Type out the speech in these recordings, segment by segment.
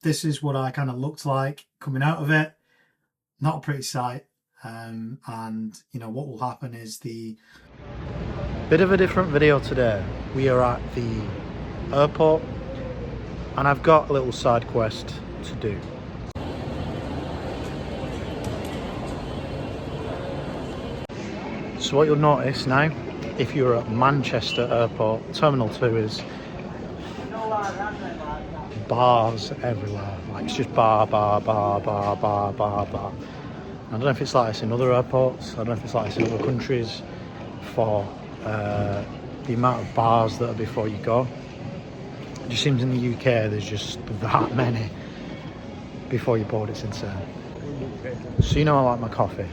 This is what I kind of looked like coming out of it. Not a pretty sight. And you know what will happen is the bit of a different video today. We are at the airport and I've got a little side quest to do. So what you'll notice now, if you're at Manchester Airport, Terminal 2 is bars everywhere. Like it's just bar. I don't know if it's like this in other airports, I don't know if it's like this in other countries for the amount of bars that are before you go. It just seems in the UK there's just that many before you board. It's insane. So you know I like my coffee,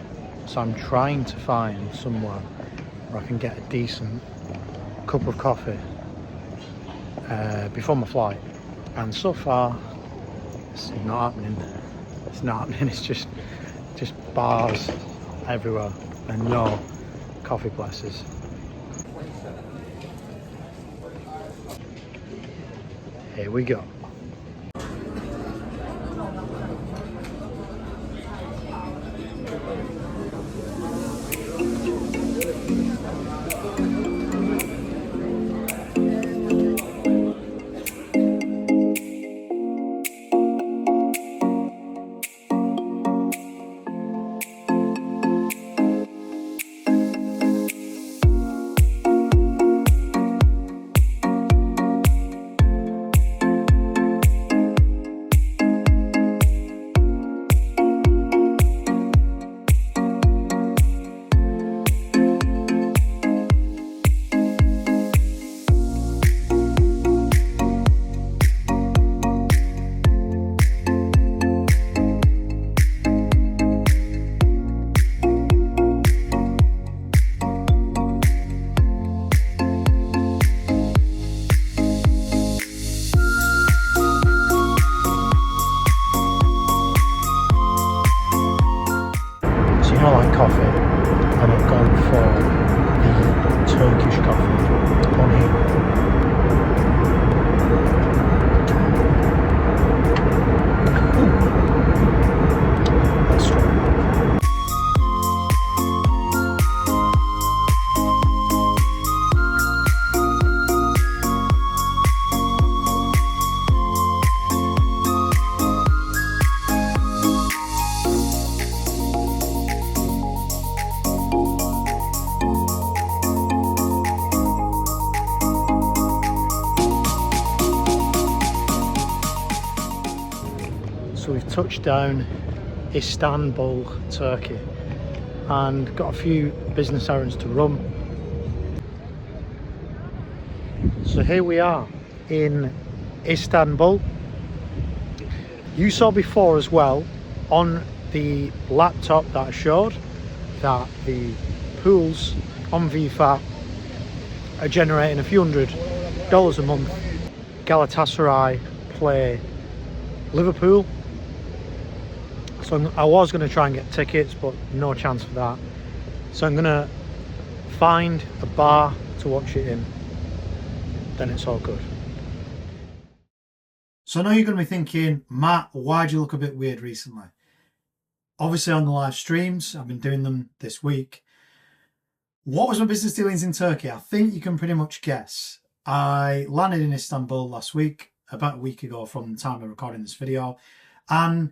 so I'm trying to find somewhere where I can get a decent cup of coffee before my flight, and so far it's not happening. It's just bars everywhere and no coffee places. Here we go. I like coffee and I've gone for the Turkish coffee on here. That's strong. So we've touched down Istanbul, Turkey, and got a few business errands to run. So here we are in Istanbul. You saw before as well on the laptop that I showed that the pools on VFAT are generating a few $100s a month. Galatasaray play Liverpool. So I was going to try and get tickets, but no chance for that. So I'm going to find a bar to watch it in. Then it's all good. So I know you're going to be thinking, Matt, why do you look a bit weird recently? Obviously on the live streams, I've been doing them this week. What was my business dealings in Turkey? I think you can pretty much guess. I landed in Istanbul last week, about a week ago from the time of recording this video, and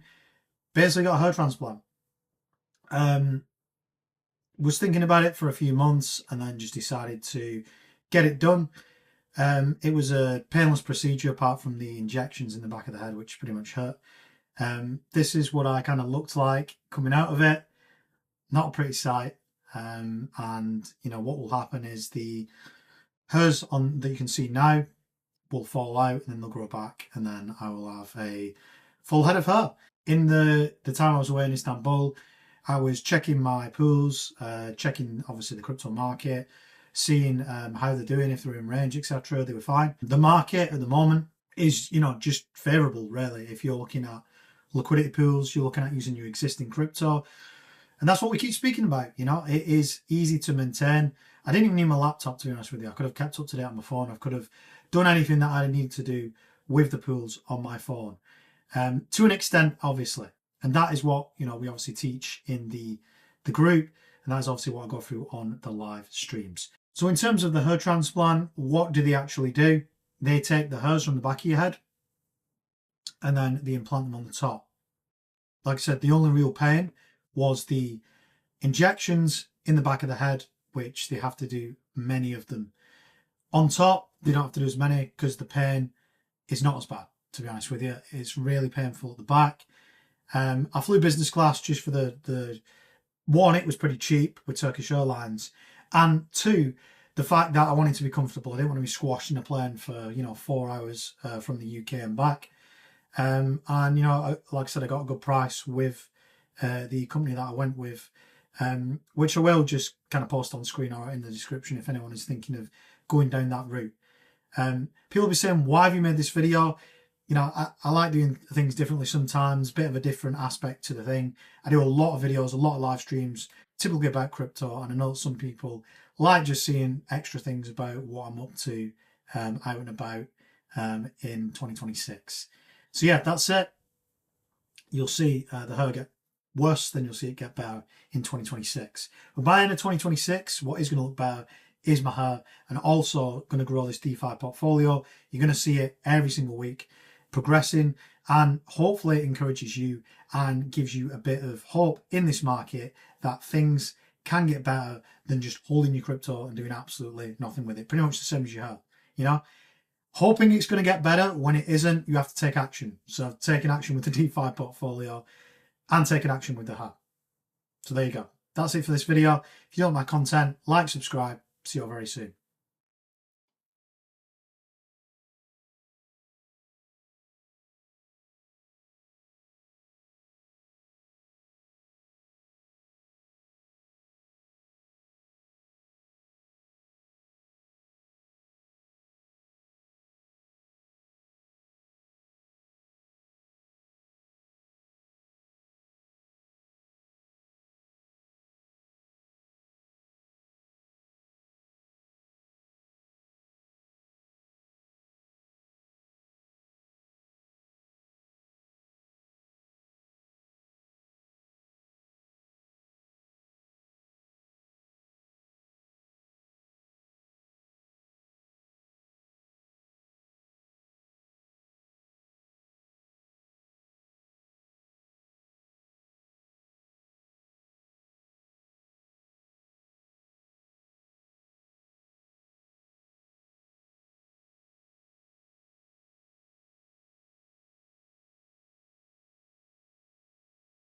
basically got a hair transplant. Was thinking about it for a few months and then just decided to get it done. It was a painless procedure apart from the injections in the back of the head, which pretty much hurt. This is what I kind of looked like coming out of it. Not a pretty sight. And you know what will happen is the hairs on that you can see now will fall out and then they'll grow back, and then I will have a full head of hair. In the time I was away in Istanbul, I was checking my pools, checking obviously the crypto market, seeing how they're doing, if they're in range, etc. They were fine. The market at the moment is, you know, just favourable really. If you're looking at liquidity pools, you're looking at using your existing crypto. And that's what we keep speaking about, you know, it is easy to maintain. I didn't even need my laptop, to be honest with you. I could have kept up to date on my phone. I could have done anything that I needed to do with the pools on my phone. to an extent, obviously. And that is what, we obviously teach in the group. And that's obviously what I go through on the live streams. So in terms of the hair transplant, what do they actually do? They take the hairs from the back of your head and then they implant them on the top. Like I said, the only real pain was the injections in the back of the head, which they have to do many of them. On top, they don't have to do as many because the pain is not as bad, to be honest with you. It's really painful at the back. I flew business class just for the one, it was pretty cheap with Turkish Airlines. And two, the fact that I wanted to be comfortable. I didn't want to be squashed in a plane for, 4 hours from the UK and back. And, like I said, I got a good price with the company that I went with, which I will just kind of post on screen or in the description if anyone is thinking of going down that route. People will be saying, why have you made this video? I like doing things differently sometimes, bit of a different aspect to the thing. I do a lot of videos, a lot of live streams, typically about crypto, and I know some people like just seeing extra things about what I'm up to out and about in 2026. So yeah, that's it. You'll see the hair get worse, then you'll see it get better in 2026. But by the end of 2026, what is going to look better is my hair, and also going to grow this DeFi portfolio. You're going to see it every single week progressing, and hopefully it encourages you and gives you a bit of hope in this market that things can get better than just holding your crypto and doing absolutely nothing with it. Pretty much the same as you have, hoping it's going to get better. When it isn't, you have to take action. So taking action with the DeFi portfolio and taking action with the hat. So there you go. That's it for this video. If you don't like my content, like, subscribe. See you all very soon.